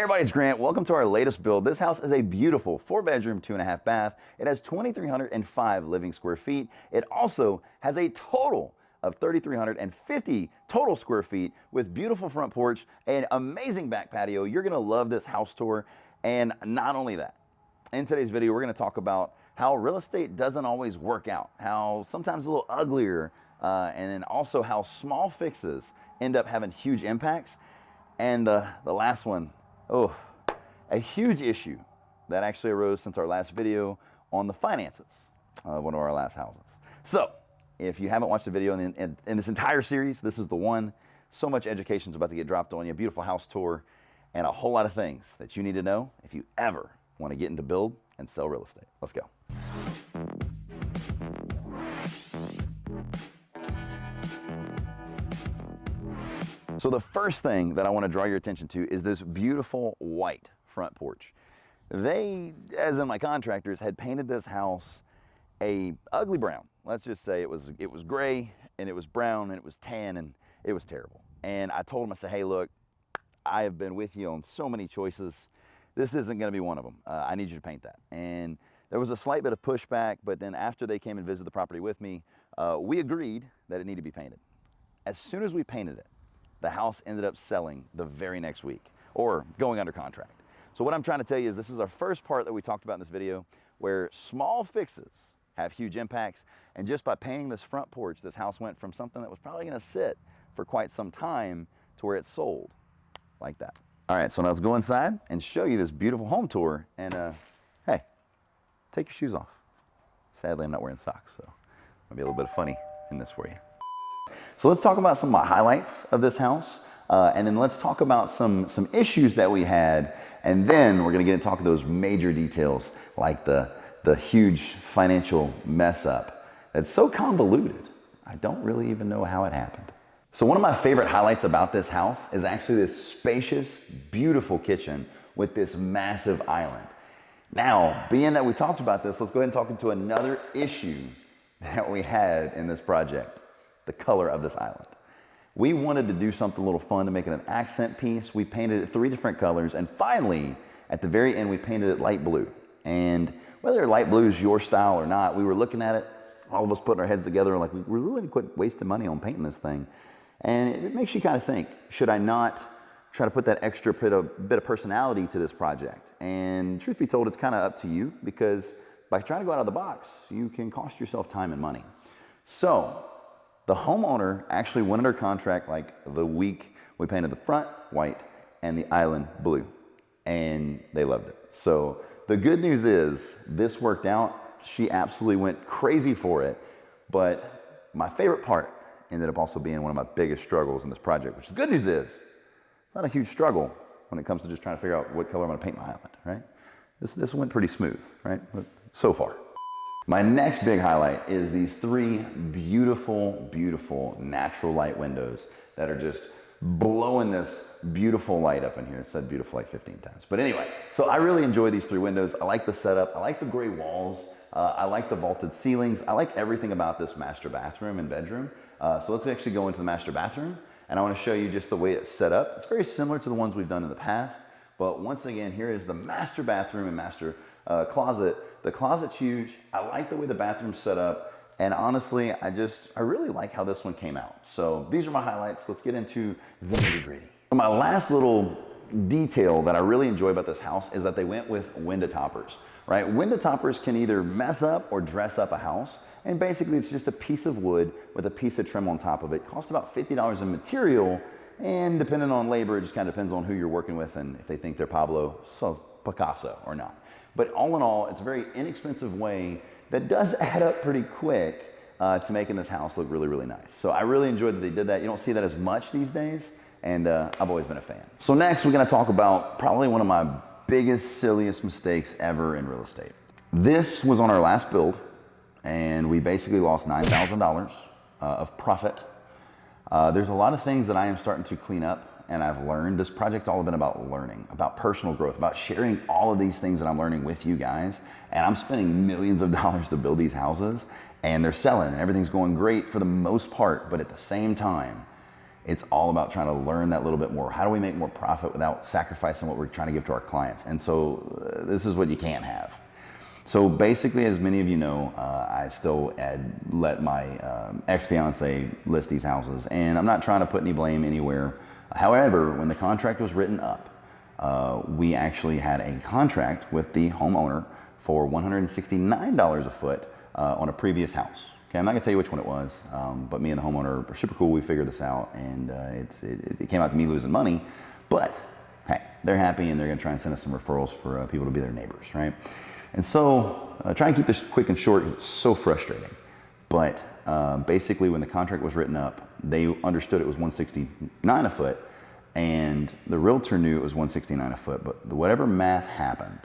everybody, it's Grant. Welcome to our latest build. This house is a beautiful 4-bedroom, 2.5 bath. It has 2,305 living square feet. It also has a total of 3,350 total square feet with beautiful front porch and amazing back patio. You're gonna love this house tour. And not only that, in today's video, we're gonna talk about how real estate doesn't always work out, how sometimes a little uglier, and then also how small fixes end up having huge impacts. And the last one, a huge issue that actually arose since our last video on the finances of one of our last houses. So if you haven't watched the video in this entire series, this is the one. So much education is about to get dropped on you, a beautiful house tour, and a whole lot of things that you need to know if you ever want to get into build and sell real estate. Let's go. So the first thing that I want to draw your attention to is this beautiful white front porch. They, as in my contractors, had painted this house a ugly brown. Let's just say it was gray and it was brown and it was tan and it was terrible. And I told them, I said, hey, look, I have been with you on so many choices. This isn't going to be one of them. I need you to paint that. And there was a slight bit of pushback, but then after they came and visited the property with me, we agreed that it needed to be painted. As soon as we painted it, the house ended up selling the very next week or going under contract. So what I'm trying to tell you is this is our first part that we talked about in this video where small fixes have huge impacts. And just by painting this front porch, this house went from something that was probably going to sit for quite some time to where it sold like that. All right, so now let's go inside and show you this beautiful home tour. And hey, take your shoes off. Sadly, I'm not wearing socks, so it'll be a little bit of funny in this for you. So let's talk about some of my highlights of this house, and then let's talk about some issues that we had, and then we're gonna get into talk those major details like the huge financial mess up that's so convoluted. I don't really even know how it happened. So one of my favorite highlights about this house is actually this spacious, beautiful kitchen with this massive island. Now, being that we talked about this, let's go ahead and talk into another issue that we had in this project. The color of this island. We wanted to do something a little fun to make it an accent piece. We painted it 3 different colors, and finally, at the very end, we painted it light blue. And whether light blue is your style or not, we were looking at it, all of us putting our heads together, like we really quit wasting money on painting this thing. And it makes you kind of think, should I not try to put that extra bit of personality to this project? And truth be told, it's kind of up to you, because by trying to go out of the box, you can cost yourself time and money. So the homeowner actually went under contract like the week we painted the front white and the island blue, and they loved it. So the good news is this worked out. She absolutely went crazy for it, but my favorite part ended up also being one of my biggest struggles in this project, which the good news is it's not a huge struggle when it comes to just trying to figure out what color I'm gonna paint my island, right? This went pretty smooth, right? So far. My next big highlight is these 3 beautiful, beautiful natural light windows that are just blowing this beautiful light up in here. It said beautiful like 15 times. But anyway, so I really enjoy these 3 windows. I like the setup. I like the gray walls. I like the vaulted ceilings. I like everything about this master bathroom and bedroom. So let's actually go into the master bathroom, and I want to show you just the way it's set up. It's very similar to the ones we've done in the past, but once again, here is the master bathroom and master closet. The closet's huge. I like the way the bathroom's set up. And honestly, I really like how this one came out. So these are my highlights. Let's get into the nitty-gritty. My last little detail that I really enjoy about this house is that they went with window toppers, right? Window toppers can either mess up or dress up a house. And basically it's just a piece of wood with a piece of trim on top of it. Costs about $50 in material. And depending on labor, it just kind of depends on who you're working with and if they think they're Picasso or not. But all in all, it's a very inexpensive way that does add up pretty quick to making this house look really, really nice. So I really enjoyed that they did that. You don't see that as much these days, and I've always been a fan. So next, we're gonna talk about probably one of my biggest, silliest mistakes ever in real estate. This was on our last build, and we basically lost $9,000 of profit. There's a lot of things that I am starting to clean up, and I've learned. This project's all been about learning, about personal growth, about sharing all of these things that I'm learning with you guys. And I'm spending millions of dollars to build these houses, and they're selling, and everything's going great for the most part. But at the same time, It's all about trying to learn that little bit more. How do we make more profit without sacrificing what we're trying to give to our clients? And so this is what you can't have. So basically, as many of you know, I still let my ex-fiance list these houses, and I'm not trying to put any blame anywhere. However, when the contract was written up, we actually had a contract with the homeowner for $169 a foot on a previous house. Okay, I'm not gonna tell you which one it was, but me and the homeowner are super cool. We figured this out, and it came out to me losing money, but hey, they're happy, and they're gonna try and send us some referrals for people to be their neighbors, right? And so, try and keep this quick and short because it's so frustrating. But basically, when the contract was written up, they understood it was $169 a foot, and the realtor knew it was $169 a foot. But whatever math happened,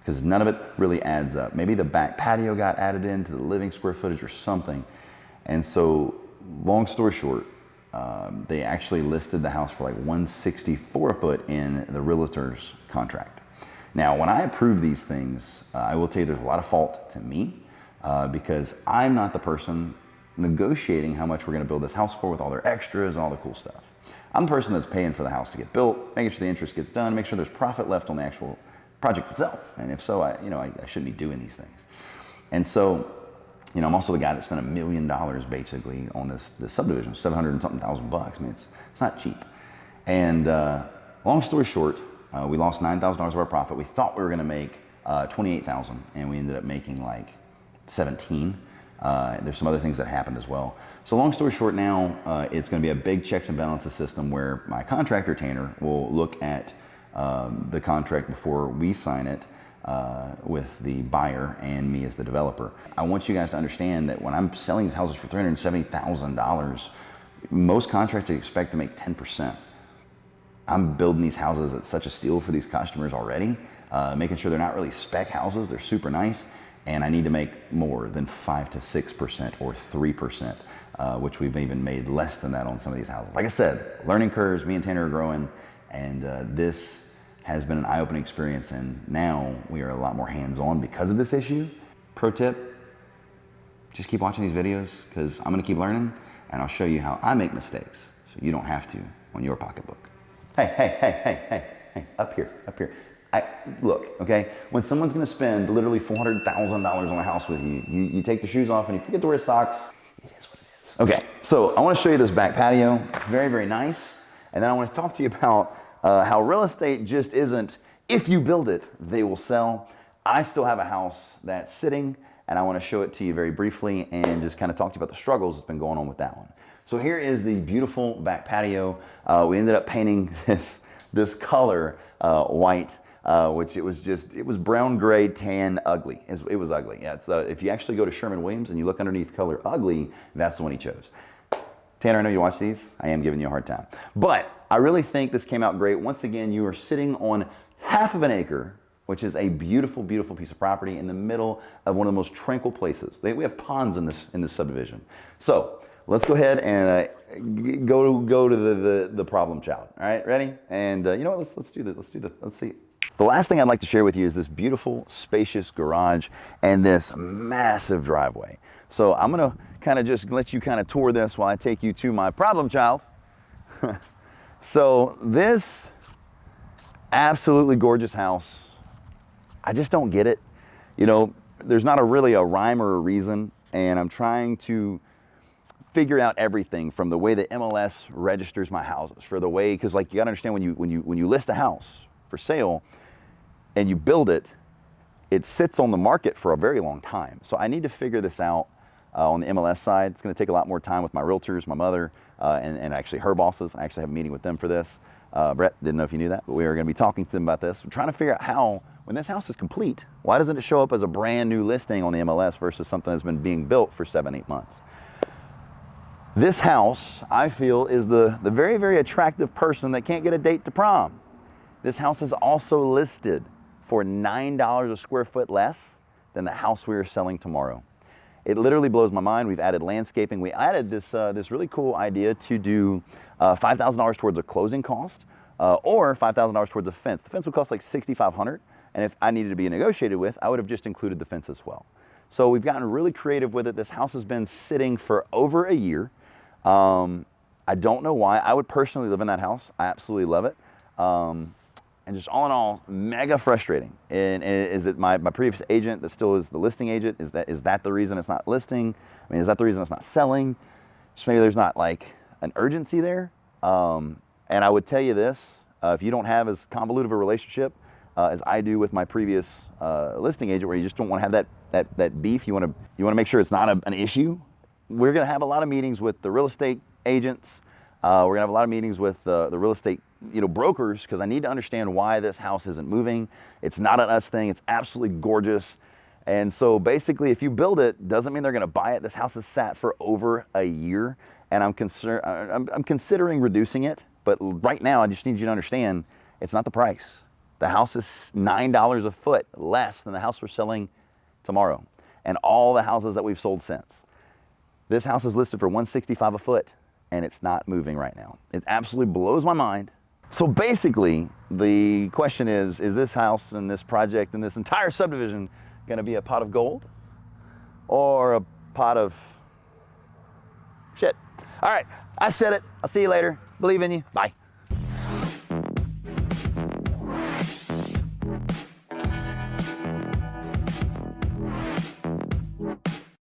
because none of it really adds up. Maybe the back patio got added into the living square footage or something. And so, long story short, they actually listed the house for like $164 a foot in the realtor's contract. Now, when I approve these things, I will tell you there's a lot of fault to me because I'm not the person negotiating how much we're going to build this house for with all their extras and all the cool stuff. I'm the person that's paying for the house to get built, making sure the interest gets done, make sure there's profit left on the actual project itself. And if so, I shouldn't be doing these things. And so, I'm also the guy that spent $1 million basically on this subdivision, 700 and something thousand bucks. I mean, it's not cheap. And long story short, we lost $9,000 of our profit. We thought we were gonna make $28,000, and we ended up making like 17. There's some other things that happened as well. So long story short now, it's gonna be a big checks and balances system where my contractor, Tanner, will look at the contract before we sign it with the buyer and me as the developer. I want you guys to understand that when I'm selling these houses for $370,000, most contractors expect to make 10%. I'm building these houses at such a steal for these customers already, making sure they're not really spec houses, they're super nice, and I need to make more than 5 to 6% or 3%, which we've even made less than that on some of these houses. Like I said, learning curves, me and Tanner are growing, and this has been an eye-opening experience, and now we are a lot more hands-on because of this issue. Pro tip, just keep watching these videos because I'm gonna keep learning, and I'll show you how I make mistakes so you don't have to on your pocketbook. Hey, up here. Look, okay? When someone's gonna spend literally $400,000 on a house with you, you take the shoes off and you forget to wear socks, it is what it is. Okay, so I wanna show you this back patio. It's very, very nice. And then I wanna talk to you about how real estate just isn't, if you build it, they will sell. I still have a house that's sitting, and I wanna show it to you very briefly and just kind of talk to you about the struggles that's been going on with that one. So here is the beautiful back patio. We ended up painting this color white, which it was brown, gray, tan, ugly. It was ugly. Yeah, it's, if you actually go to Sherwin-Williams and you look underneath color ugly, that's the one he chose. Tanner, I know you watch these. I am giving you a hard time. But I really think this came out great. Once again, you are sitting on half of an acre, which is a beautiful, beautiful piece of property in the middle of one of the most tranquil places. We have ponds in this subdivision. So let's go ahead and go to the problem child. All right, ready? And you know what? Let's do this. Let's see. The last thing I'd like to share with you is this beautiful, spacious garage and this massive driveway. So I'm gonna kind of just let you kind of tour this while I take you to my problem child. So this absolutely gorgeous house, I just don't get it. There's not really a rhyme or a reason, and I'm trying to figure out everything from the way the MLS registers my houses, for the way, because like you gotta understand when you list a house for sale and you build it, it sits on the market for a very long time. So I need to figure this out on the MLS side. It's gonna take a lot more time with my realtors, my mother, and actually her bosses. I actually have a meeting with them for this. Brett, didn't know if you knew that, but we are gonna be talking to them about this. We're trying to figure out how, when this house is complete, why doesn't it show up as a brand new listing on the MLS versus something that's been being built for 7-8 months? This house, I feel, is the very, very attractive person that can't get a date to prom. This house is also listed for $9 a square foot less than the house we are selling tomorrow. It literally blows my mind. We've added landscaping. We added this really cool idea to do $5,000 towards a closing cost or $5,000 towards a fence. The fence would cost like $6,500, and if I needed to be negotiated with, I would have just included the fence as well. So we've gotten really creative with it. This house has been sitting for over a year. I I don't know why. I would personally live in that house. I absolutely love it. And just all in all, mega frustrating. And is it my previous agent that still is the listing agent? Is that the reason it's not listing? I mean, is that the reason it's not selling? Just maybe there's not like an urgency there. And I would tell you this, if you don't have as convoluted a relationship as I do with my previous listing agent, where you just don't want to have that beef, you want to make sure it's not an issue. We're going to have a lot of meetings with the real estate agents. We're going to have a lot of meetings with the real estate brokers, because I need to understand why this house isn't moving. It's not an us thing. It's absolutely gorgeous. And so basically, if you build it, doesn't mean they're going to buy it. This house has sat for over a year, and I'm considering reducing it. But right now, I just need you to understand, it's not the price. The house is $9 a foot less than the house we're selling tomorrow, and all the houses that we've sold since. This house is listed for $165 a foot, and it's not moving right now. It absolutely blows my mind. So basically, the question is this house and this project and this entire subdivision gonna be a pot of gold or a pot of shit? All right, I said it. I'll see you later. Believe in you. Bye.